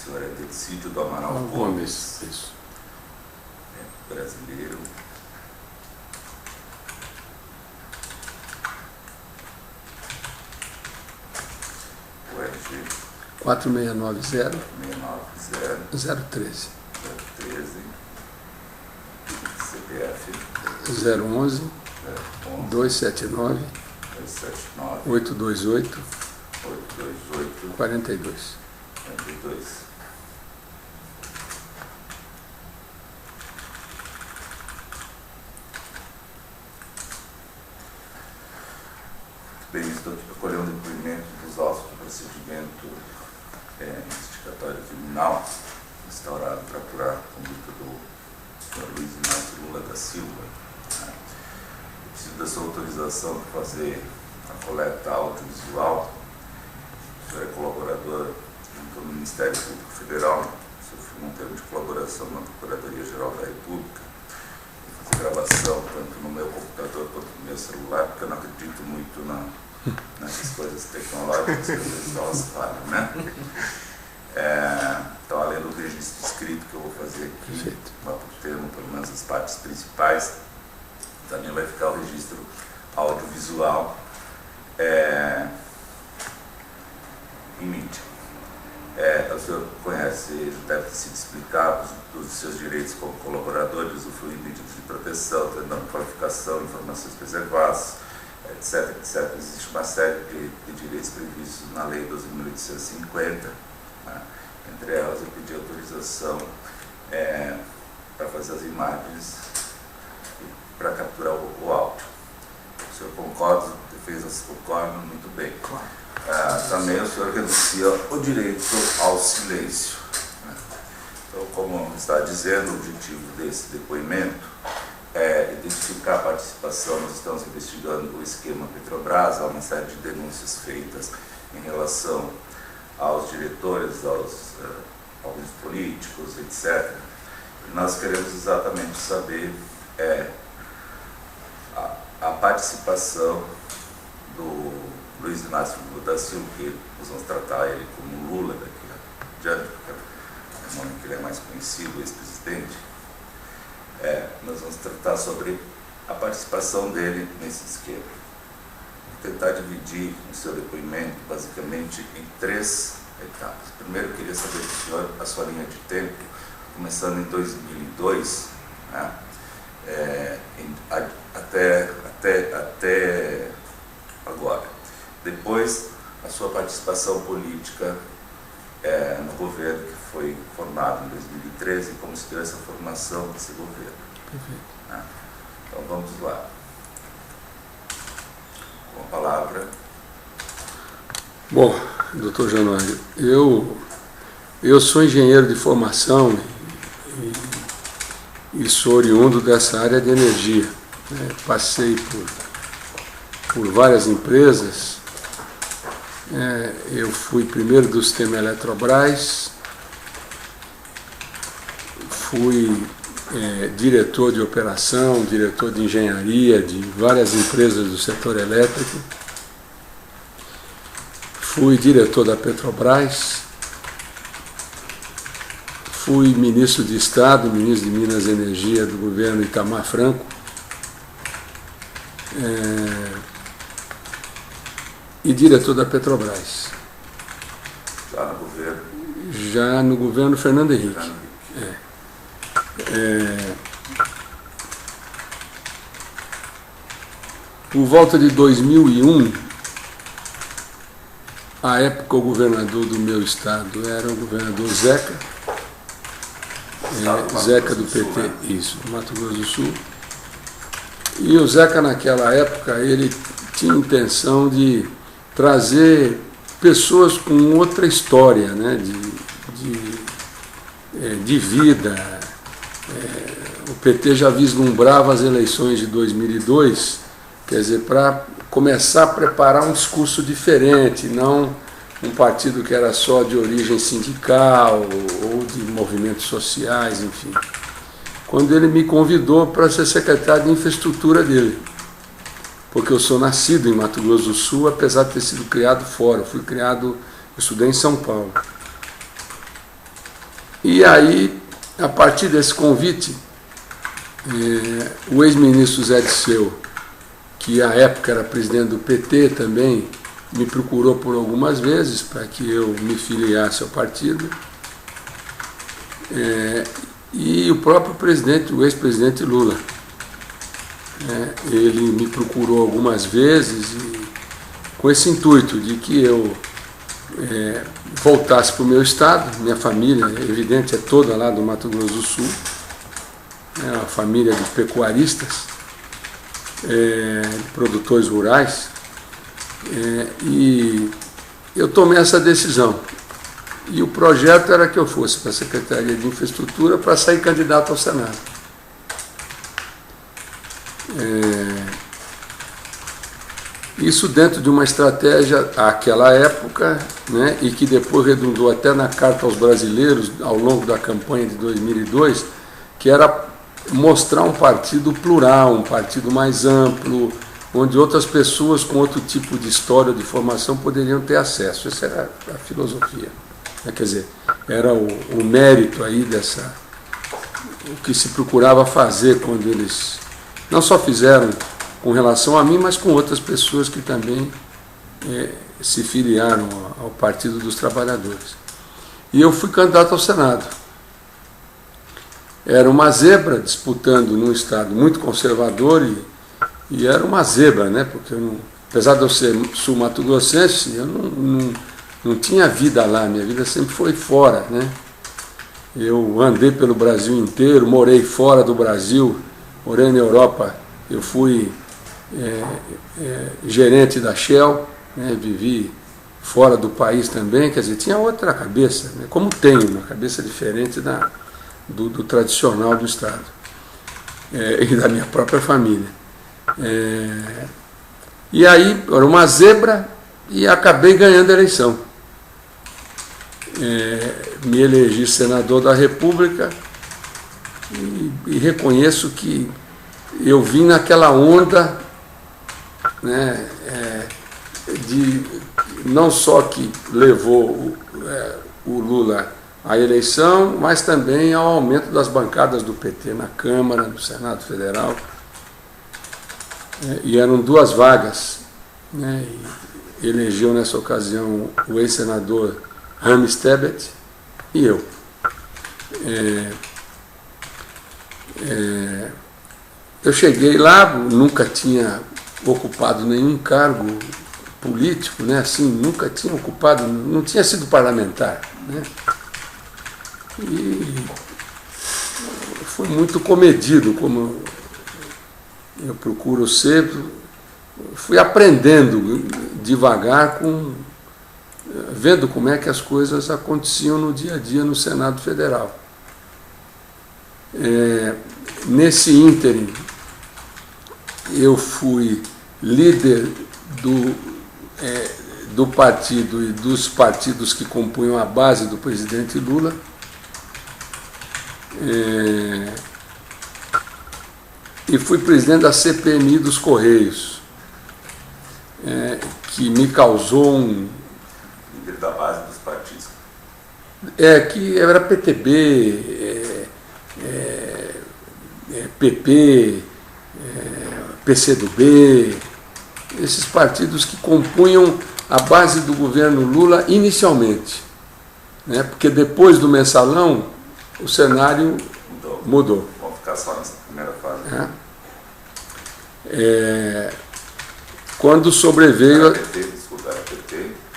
senhor é Decídio do Amaral Gomes. Isso. É brasileiro. O RG 4690 690 013. 013. CPF 011 011 279 279 828 828 42. 42. Bem, estou aqui para colher um depoimento dos autos do procedimento investigatório criminal instaurado para apurar a conduta do senhor Luiz Inácio Lula da Silva. Eu preciso da sua autorização para fazer a coleta audiovisual. O senhor é colaborador junto ao Ministério Público Federal, sofreu um termo de colaboração na Procuradoria-Geral da República. Vou fazer gravação tanto no meu computador quanto no meu celular, porque eu não acredito muito nessas coisas tecnológicas que às vezes elas falham, né? Então, além do registro escrito que eu vou fazer aqui, por termo, pelo menos as partes principais, também vai ficar o registro audiovisual em mídia. O senhor conhece, deve ter sido explicado dos seus direitos como colaborador, usufruir de medidas de proteção, tendo qualificação, informações preservadas, etc, etc. Existe uma série de direitos previstos na Lei 12.850, né? Entre elas eu pedi autorização para fazer as imagens e para capturar o áudio. O senhor concorda? Defesas concordam? Muito bem. Também o senhor renuncia o direito ao silêncio, né? Então, como está dizendo, o objetivo desse depoimento é identificar a participação. Nós estamos investigando o esquema Petrobras, há uma série de denúncias feitas em relação aos diretores, alguns políticos, etc. E nós queremos exatamente saber a participação do Luiz Inácio Lula da Silva, que nós vamos tratar ele como Lula daqui a diante, porque é o nome que ele é mais conhecido, ex-presidente. Nós vamos tratar sobre a participação dele nesse esquema. Vou tentar dividir o seu depoimento basicamente em 3 etapas. Primeiro, eu queria saber do senhor a sua linha de tempo, começando em 2002, né, até agora. Depois, a sua participação política no governo que foi formado em 2013, como se deu essa formação desse governo. Perfeito. Então vamos lá. Com a palavra. Bom, doutor Januário, eu sou engenheiro de formação e sou oriundo dessa área de energia, né? Passei por várias empresas. Eu fui primeiro do sistema Eletrobras, fui diretor de operação, diretor de engenharia de várias empresas do setor elétrico, fui diretor da Petrobras, fui ministro de Estado, ministro de Minas e Energia do governo Itamar Franco, e diretor da Petrobras. Já no governo? Já no governo Fernando Henrique. Por volta de 2001, à época o governador do meu estado era o governador Zeca, Zeca do PT, isso, Mato Grosso do Sul. E o Zeca naquela época ele tinha intenção de trazer pessoas com outra história, né, de vida. O PT já vislumbrava as eleições de 2002, quer dizer, para começar a preparar um discurso diferente, não um partido que era só de origem sindical ou de movimentos sociais, enfim. Quando ele me convidou para ser secretário de infraestrutura dele, porque eu sou nascido em Mato Grosso do Sul, apesar de ter sido criado fora. Eu estudei em São Paulo. E aí, a partir desse convite, o ex-ministro Zé Disseu, que à época era presidente do PT também, me procurou por algumas vezes para que eu me filiasse ao partido. E o próprio presidente, o ex-presidente Lula, ele me procurou algumas vezes com esse intuito de que eu voltasse para o meu estado. Minha família, evidente, é toda lá do Mato Grosso do Sul, é uma família de pecuaristas, produtores rurais, e eu tomei essa decisão. E o projeto era que eu fosse para a Secretaria de Infraestrutura para sair candidato ao Senado. Isso dentro de uma estratégia àquela época, né, e que depois redundou até na Carta aos Brasileiros, ao longo da campanha de 2002, que era mostrar um partido plural, um partido mais amplo, onde outras pessoas com outro tipo de história ou de formação poderiam ter acesso. Essa era a filosofia. Quer dizer, era o mérito aí o que se procurava fazer quando eles não só fizeram com relação a mim, mas com outras pessoas que também se filiaram ao Partido dos Trabalhadores. E eu fui candidato ao Senado. Era uma zebra disputando num estado muito conservador e era uma zebra, né? Porque apesar de eu ser sul-mato-grossense, eu não tinha vida lá, minha vida sempre foi fora, né? Eu andei pelo Brasil inteiro, morei fora do Brasil, morei na Europa, eu fui gerente da Shell, né? Vivi fora do país também, quer dizer, tinha outra cabeça, né? Como tenho, uma cabeça diferente do tradicional do Estado e da minha própria família. E aí, era uma zebra e acabei ganhando a eleição. Me elegi senador da República e reconheço que eu vim naquela onda, né, de não só que levou o Lula à eleição, mas também ao aumento das bancadas do PT na Câmara, no Senado Federal. E eram 2 vagas, né, e elegeu nessa ocasião o ex-senador Rames Tebet e eu. Eu cheguei lá, nunca tinha ocupado nenhum cargo político, né, assim, nunca tinha ocupado, não tinha sido parlamentar, né, e fui muito comedido, como eu procuro ser. Fui aprendendo devagar, vendo como é que as coisas aconteciam no dia a dia no Senado Federal. Nesse ínterim, eu fui líder do partido e dos partidos que compunham a base do presidente Lula. E fui presidente da CPMI dos Correios, que me causou líder da base dos partidos. Que era PTB, PP, PCdoB, esses partidos que compunham a base do governo Lula inicialmente, né? Porque depois do mensalão o cenário mudou. Vamos ficar só nessa primeira fase. Quando sobreveio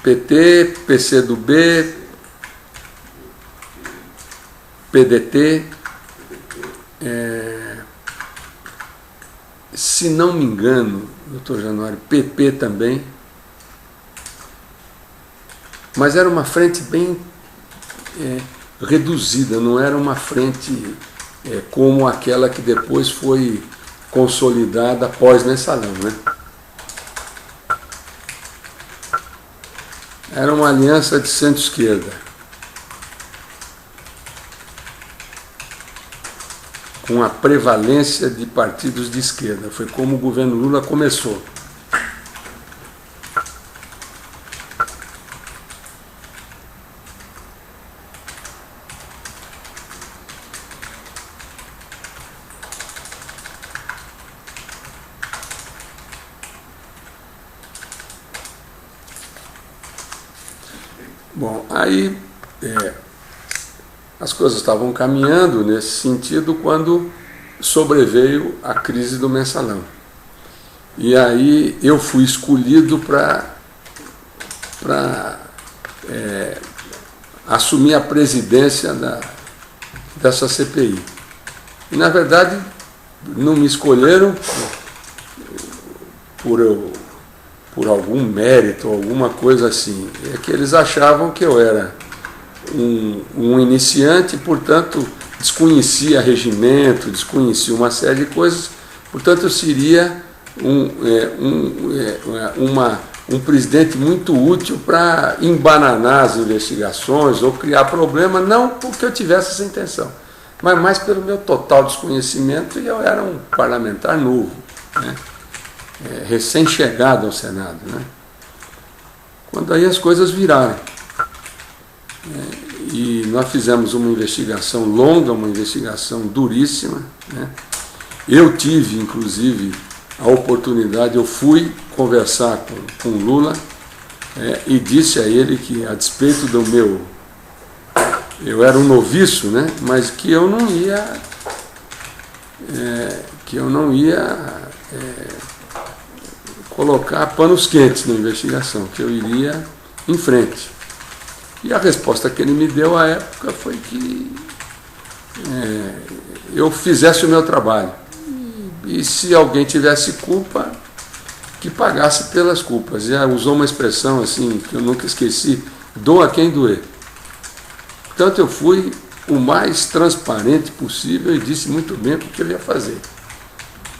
PT, PCdoB, PDT, se não me engano, doutor Januário, PP também, mas era uma frente bem reduzida, não era uma frente como aquela que depois foi consolidada após mensalão, né? Era uma aliança de centro-esquerda, com a prevalência de partidos de esquerda. Foi como o governo Lula começou. Bom, aí as coisas estavam caminhando nesse sentido quando sobreveio a crise do Mensalão. E aí eu fui escolhido para assumir a presidência dessa CPI. E, na verdade, não me escolheram por algum mérito, alguma coisa assim. É que eles achavam que eu era um iniciante, portanto, desconhecia regimento, desconhecia uma série de coisas, portanto, eu seria um presidente muito útil para embananar as investigações ou criar problema, não porque eu tivesse essa intenção, mas mais pelo meu total desconhecimento, e eu era um parlamentar novo, né? Recém-chegado ao Senado, né? Quando aí as coisas viraram. E nós fizemos uma investigação longa, uma investigação duríssima, né? Eu tive, inclusive, a oportunidade, eu fui conversar com Lula e disse a ele que, a despeito do meu... Eu era um noviço, né? Mas que eu não ia colocar panos quentes na investigação, que eu iria em frente. E a resposta que ele me deu à época foi que eu fizesse o meu trabalho. E se alguém tivesse culpa, que pagasse pelas culpas. E usou uma expressão assim, que eu nunca esqueci: doa quem doer. Portanto, eu fui o mais transparente possível e disse muito bem o que eu ia fazer.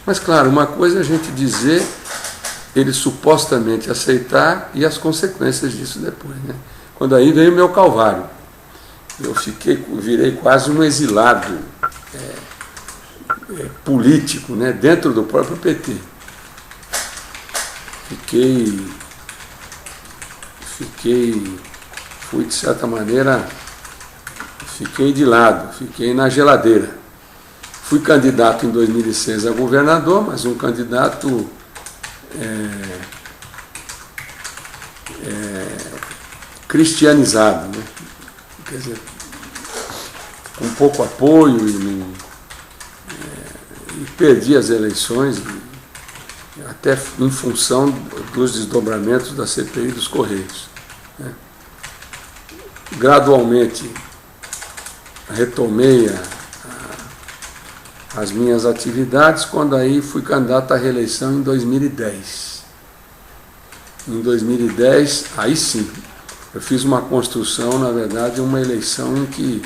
Mas, claro, uma coisa é a gente dizer, ele supostamente aceitar, e as consequências disso depois, né? Quando aí veio o meu calvário. Eu virei quase um exilado político, né, dentro do próprio PT. Fui de certa maneira, fiquei de lado, fiquei na geladeira. Fui candidato em 2006 a governador, mas um candidato cristianizado, né? Quer dizer, com pouco apoio e perdi as eleições, até em função dos desdobramentos da CPI dos Correios, né? Gradualmente retomei as minhas atividades, quando aí fui candidato à reeleição em 2010. Em 2010, aí sim, eu fiz uma construção, na verdade, uma eleição em que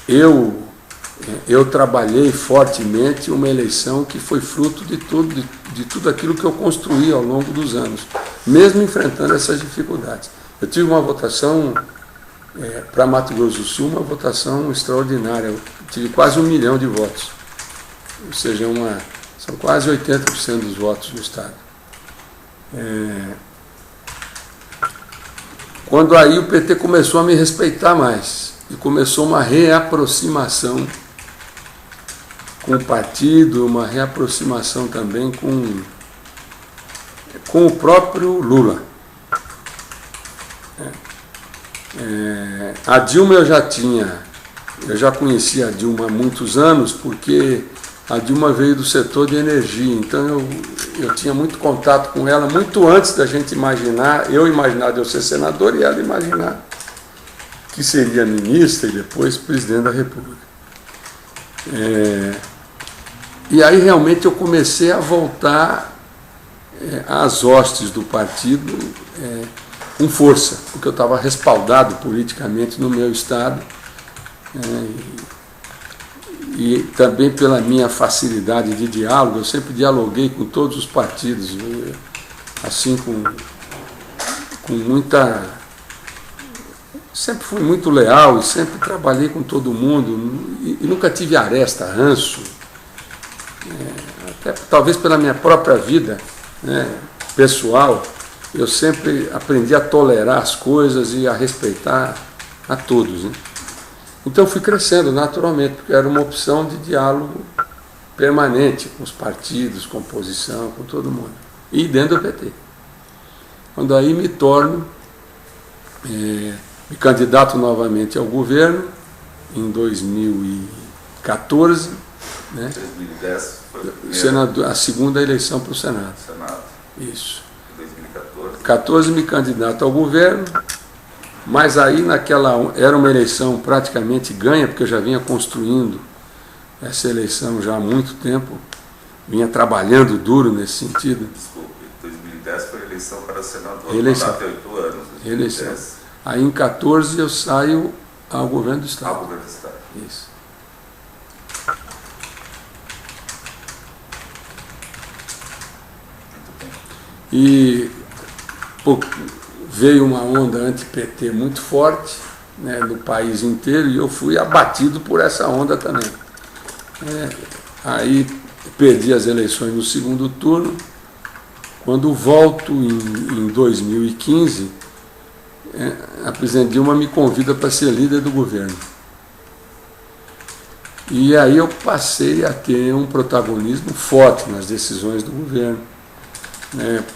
eu trabalhei fortemente, uma eleição que foi fruto de tudo aquilo que eu construí ao longo dos anos, mesmo enfrentando essas dificuldades. Eu tive uma votação, para Mato Grosso do Sul, uma votação extraordinária. Eu tive quase 1 milhão de votos, ou seja, são quase 80% dos votos do Estado. Quando aí o PT começou a me respeitar mais, e começou uma reaproximação com o partido, uma reaproximação também com o próprio Lula. A Dilma eu já conhecia a Dilma há muitos anos, porque a Dilma veio do setor de energia, então eu tinha muito contato com ela, muito antes da gente imaginar, eu imaginar de eu ser senador e ela imaginar que seria ministra e depois presidente da República. E aí realmente eu comecei a voltar às hostes do partido com força, porque eu estava respaldado politicamente no meu estado, e também pela minha facilidade de diálogo. Eu sempre dialoguei com todos os partidos, assim, com muita... Sempre fui muito leal e sempre trabalhei com todo mundo, e nunca tive aresta, ranço, até talvez pela minha própria vida, né, pessoal. Eu sempre aprendi a tolerar as coisas e a respeitar a todos, né? Então fui crescendo naturalmente, porque era uma opção de diálogo permanente com os partidos, com a oposição, com todo mundo, e dentro do PT. Quando aí me torno me candidato novamente ao governo em 2014, né? 2010 foi a segunda eleição para o Senado. Isso. Em 2014. 14 me candidato ao governo, mas aí era uma eleição praticamente ganha, porque eu já vinha construindo essa eleição já há muito tempo, vinha trabalhando duro nesse sentido. Desculpe, 2010 foi eleição para senador, eleição. mandato de 8 anos. Eleição. Aí em 14 eu saio ao governo do Estado. Ao governo do Estado. Isso. E veio uma onda anti-PT muito forte, né, no país inteiro, e eu fui abatido por essa onda também. Aí perdi as eleições no segundo turno. Quando volto em 2015, a presidente Dilma me convida para ser líder do governo. E aí eu passei a ter um protagonismo forte nas decisões do governo.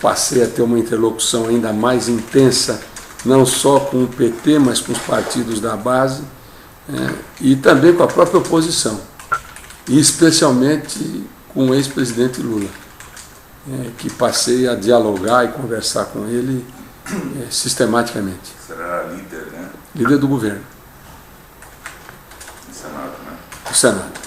Passei a ter uma interlocução ainda mais intensa, não só com o PT, mas com os partidos da base, e também com a própria oposição, e especialmente com o ex-presidente Lula, que passei a dialogar e conversar com ele sistematicamente. Você era líder, né? Líder do governo. No Senado, né? Do Senado.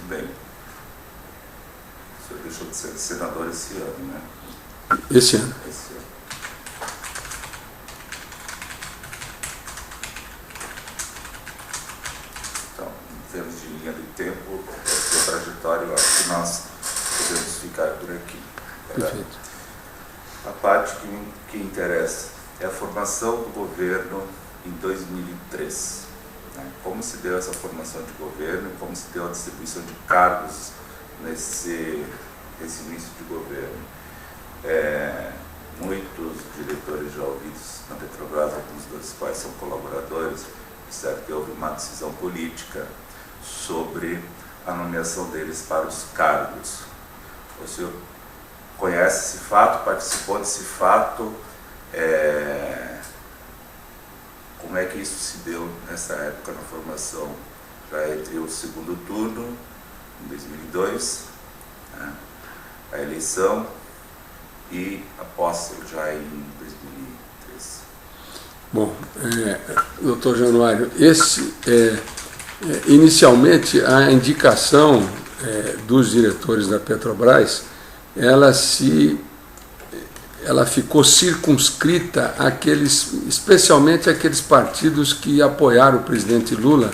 Bem, o senhor deixou de ser senador esse ano, né? Esse ano. Esse ano. Então, em termos de linha do tempo, a sua trajetória, eu acho que nós podemos ficar por aqui. Perfeito. A parte que interessa é a formação do governo em 2003. Como se deu essa formação de governo, como se deu a distribuição de cargos nesse início de governo. Muitos diretores já ouvidos na Petrobras, alguns dos quais são colaboradores, disseram que houve uma decisão política sobre a nomeação deles para os cargos. O senhor conhece esse fato, participou desse fato? Como é que isso se deu nessa época na formação, já entre o segundo turno, em 2002, né, a eleição e a posse já em 2013? Bom, doutor Januário, inicialmente a indicação dos diretores da Petrobras, ela ficou circunscrita especialmente àqueles partidos que apoiaram o presidente Lula.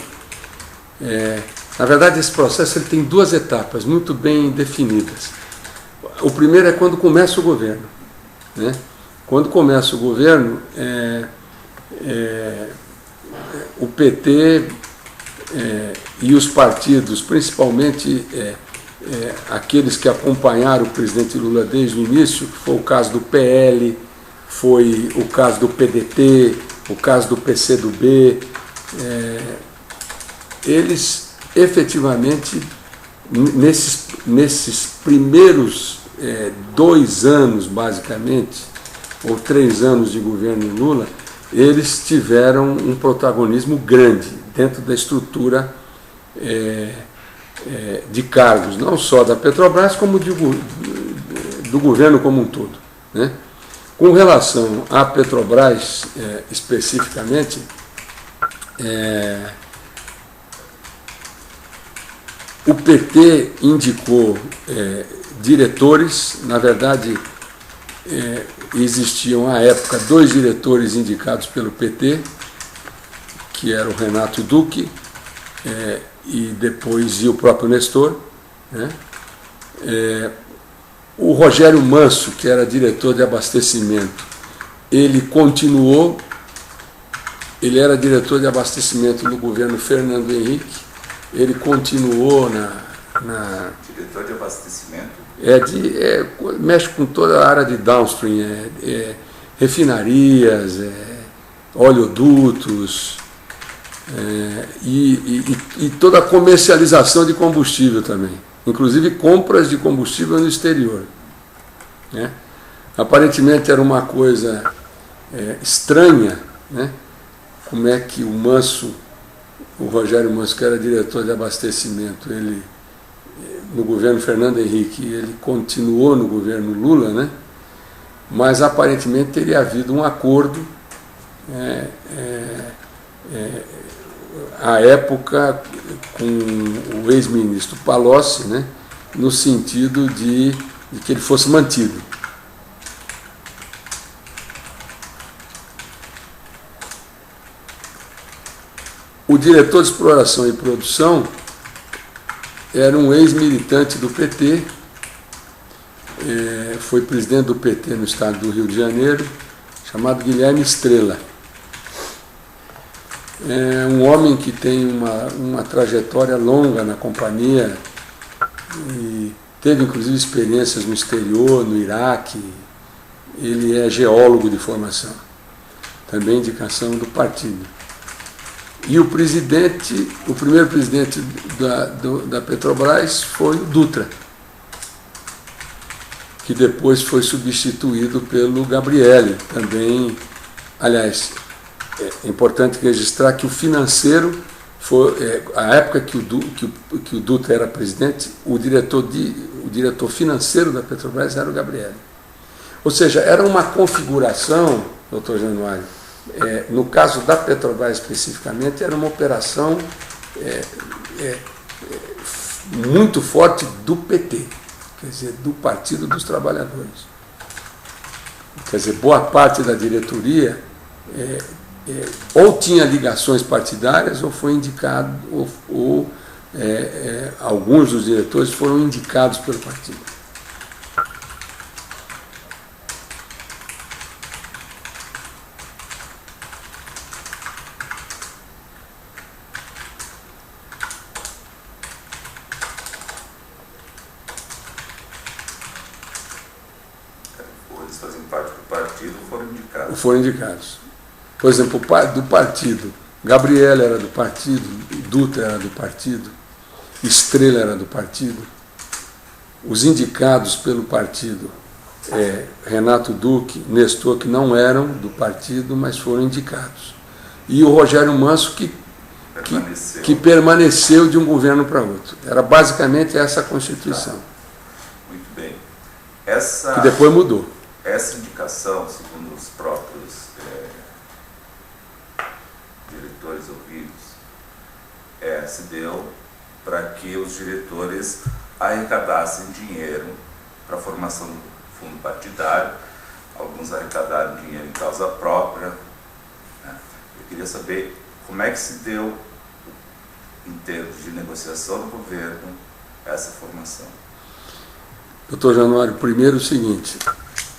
Na verdade, esse processo ele tem duas etapas muito bem definidas. O primeiro é quando começa o governo, né? Quando começa o governo, o PT e os partidos, principalmente aqueles que acompanharam o presidente Lula desde o início, que foi o caso do PL, foi o caso do PDT, o caso do PCdoB, eles efetivamente, nesses primeiros 2 anos, basicamente, ou 3 anos de governo Lula, eles tiveram um protagonismo grande dentro da estrutura de cargos, não só da Petrobras, como do governo como um todo, né? Com relação à Petrobras, especificamente, o PT indicou diretores. Na verdade, existiam à época 2 diretores indicados pelo PT, que era o Renato Duque, e depois o próprio Nestor, né? O Rogério Manso, que era diretor de abastecimento, ele continuou, ele era diretor de abastecimento no governo Fernando Henrique, ele continuou Diretor de abastecimento? Mexe com toda a área de downstream, refinarias, oleodutos, e toda a comercialização de combustível também, inclusive compras de combustível no exterior, né? Aparentemente era uma coisa estranha, né? Como é que o Rogério Manso, que era diretor de abastecimento, ele no governo Fernando Henrique, ele continuou no governo Lula, né? Mas aparentemente teria havido um acordo à época com o ex-ministro Palocci, né? No sentido de que ele fosse mantido. O diretor de exploração e produção era um ex-militante do PT, foi presidente do PT no estado do Rio de Janeiro, chamado Guilherme Estrela. É um homem que tem uma trajetória longa na companhia e teve inclusive experiências no exterior, no Iraque. Ele é geólogo de formação, também indicação do partido. E o primeiro presidente da Petrobras foi o Dutra, que depois foi substituído pelo Gabrielli, também. Aliás, é importante registrar que o financeiro foi, a época que o Dutra era presidente, o diretor financeiro da Petrobras era o Gabrielli. Ou seja, era uma configuração, doutor Januário, no caso da Petrobras especificamente, era uma operação muito forte do PT, quer dizer, do Partido dos Trabalhadores. Quer dizer, boa parte da diretoria ou tinha ligações partidárias ou foi indicado, ou alguns dos diretores foram indicados pelo partido. Eles fazem parte do partido, foram indicados. Por exemplo, do partido, Gabriela era do partido, Dutra era do partido, Estrela era do partido. Os indicados pelo partido, Renato Duque, Nestor, que não eram do partido, mas foram indicados. E o Rogério Manso, que permaneceu de um governo para outro. Era basicamente essa a Constituição. Muito bem. Que depois mudou. Essa indicação, segundo os próprios diretores ouvidos, se deu para que os diretores arrecadassem dinheiro para a formação do fundo partidário. Alguns arrecadaram dinheiro em causa própria, né? Eu queria saber como é que se deu, em termos de negociação do governo, essa formação. Doutor Januário, primeiro o seguinte: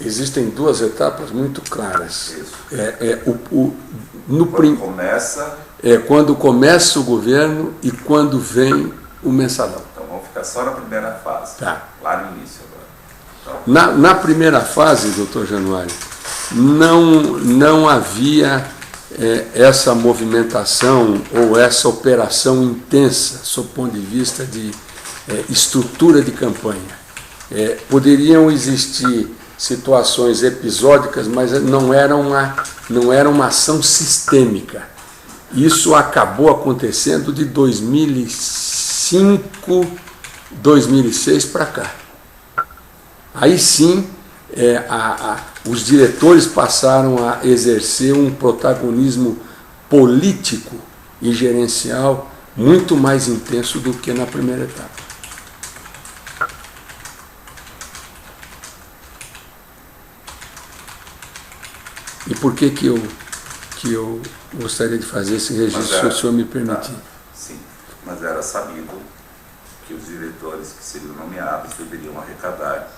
existem duas etapas muito claras. Quando começa o governo e quando vem o mensalão. Então vamos ficar só na primeira fase, tá. Lá no início agora. Então, na primeira fase, doutor Januário, não havia essa movimentação ou essa operação intensa, sob o ponto de vista de estrutura de campanha. Poderiam existir situações episódicas, mas não era uma ação sistêmica. Isso acabou acontecendo de 2005, 2006 para cá. Aí sim, os diretores passaram a exercer um protagonismo político e gerencial muito mais intenso do que na primeira etapa. E por que que eu gostaria de fazer esse registro, se o senhor me permitir. Sim, mas era sabido que os diretores que seriam nomeados deveriam arrecadar,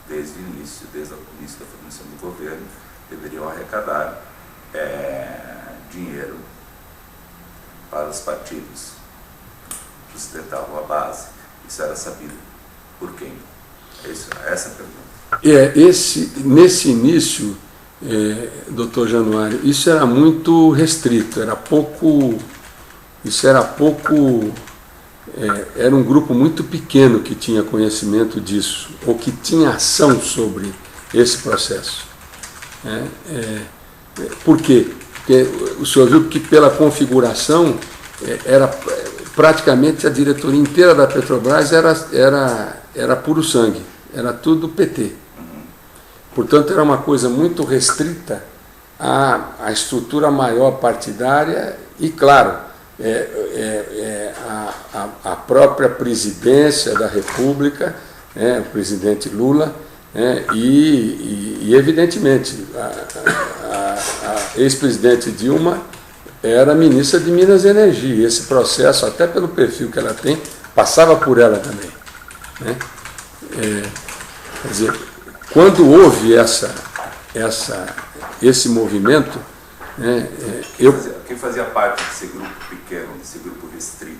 desde o início da formação do governo, deveriam arrecadar dinheiro para os partidos que sustentavam a base. Isso era sabido por quem? Essa é a pergunta. Nesse início, doutor Januário, isso era muito restrito, era um grupo muito pequeno que tinha conhecimento disso, ou que tinha ação sobre esse processo. Por quê? Porque o senhor viu que pela configuração era praticamente a diretoria inteira da Petrobras era puro sangue, era tudo PT. Portanto, era uma coisa muito restrita à estrutura maior partidária e, claro, a própria presidência da República, o presidente Lula, e evidentemente, a ex-presidente Dilma era ministra de Minas e Energia. Esse processo, até pelo perfil que ela tem, passava por ela também. Quer dizer, quando houve esse movimento, Quem fazia parte desse grupo pequeno, desse grupo restrito?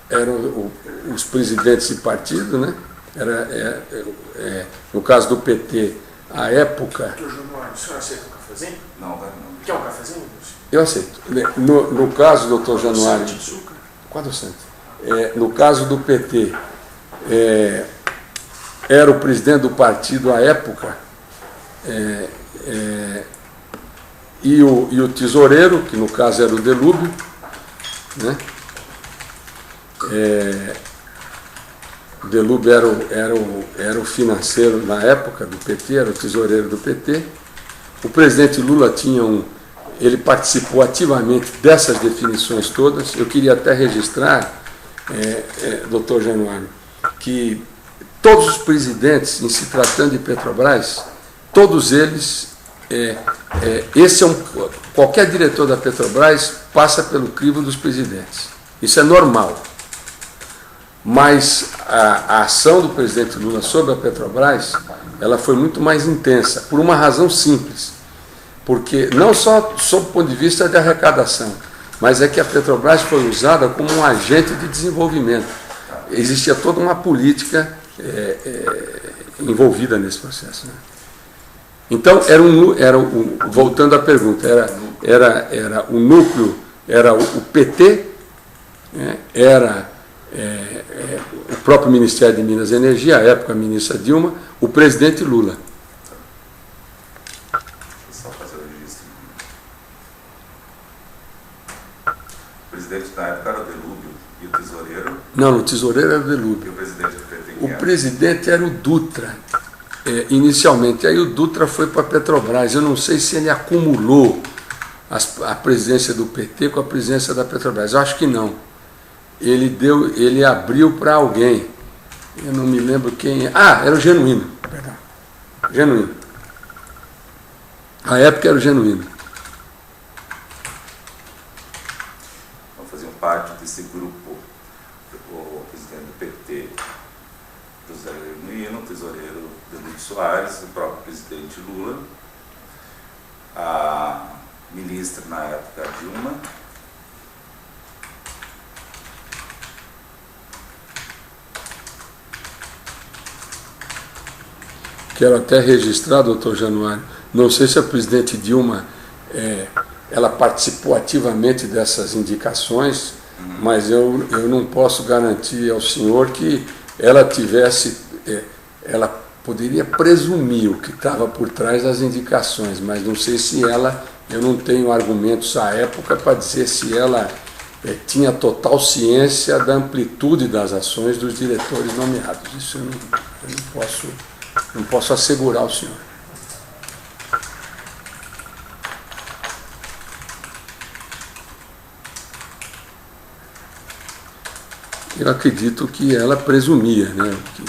Eram os presidentes de partido, né? No caso do PT, à época... Doutor Januário, o senhor aceita um cafezinho? Não. Quer um cafezinho? Eu aceito. No caso, doutor Januário... Quanto cento? No caso do PT, era o presidente do partido à época, e o tesoureiro, que no caso era o Delúbio, né? O Delúbio era o financeiro na época do PT, era o tesoureiro do PT. O presidente Lula ele participou ativamente dessas definições todas. Eu queria até registrar, doutor Januário, que todos os presidentes, em se tratando de Petrobras, todos eles, qualquer diretor da Petrobras passa pelo crivo dos presidentes. Isso é normal. Mas a ação do presidente Lula sobre a Petrobras, ela foi muito mais intensa, por uma razão simples. Porque não só sob o ponto de vista de arrecadação, mas é que a Petrobras foi usada como um agente de desenvolvimento. Existia toda uma política envolvida nesse processo, né? Então, voltando à pergunta, era o núcleo, era o PT, era o próprio Ministério de Minas e Energia, à época a ministra Dilma, o presidente Lula. Só fazer o registro. O presidente na época era o Delúbio e o tesoureiro? Não, o tesoureiro era o Delúbio. E o presidente do PT? O presidente era o Dutra, inicialmente. Aí o Dutra foi para a Petrobras. Eu não sei se ele acumulou a presidência do PT com a presidência da Petrobras. Eu acho que não. Ele abriu para alguém. Eu não me lembro quem é. Era o Genuíno. Perdão. Genuíno. A época era o Genuíno. Então faziam parte desse grupo o presidente do PT, José Genuíno, o tesoureiro Delúbio Soares, o próprio presidente Lula, a ministra na época Dilma, Quero até registrar, doutor Januário, não sei se a presidente Dilma ela participou ativamente dessas indicações, mas eu não posso garantir ao senhor que ela tivesse, ela poderia presumir o que estava por trás das indicações, mas não sei se eu não tenho argumentos à época para dizer se ela tinha total ciência da amplitude das ações dos diretores nomeados. Isso eu não posso assegurar ao senhor. Eu acredito que ela presumia, né, que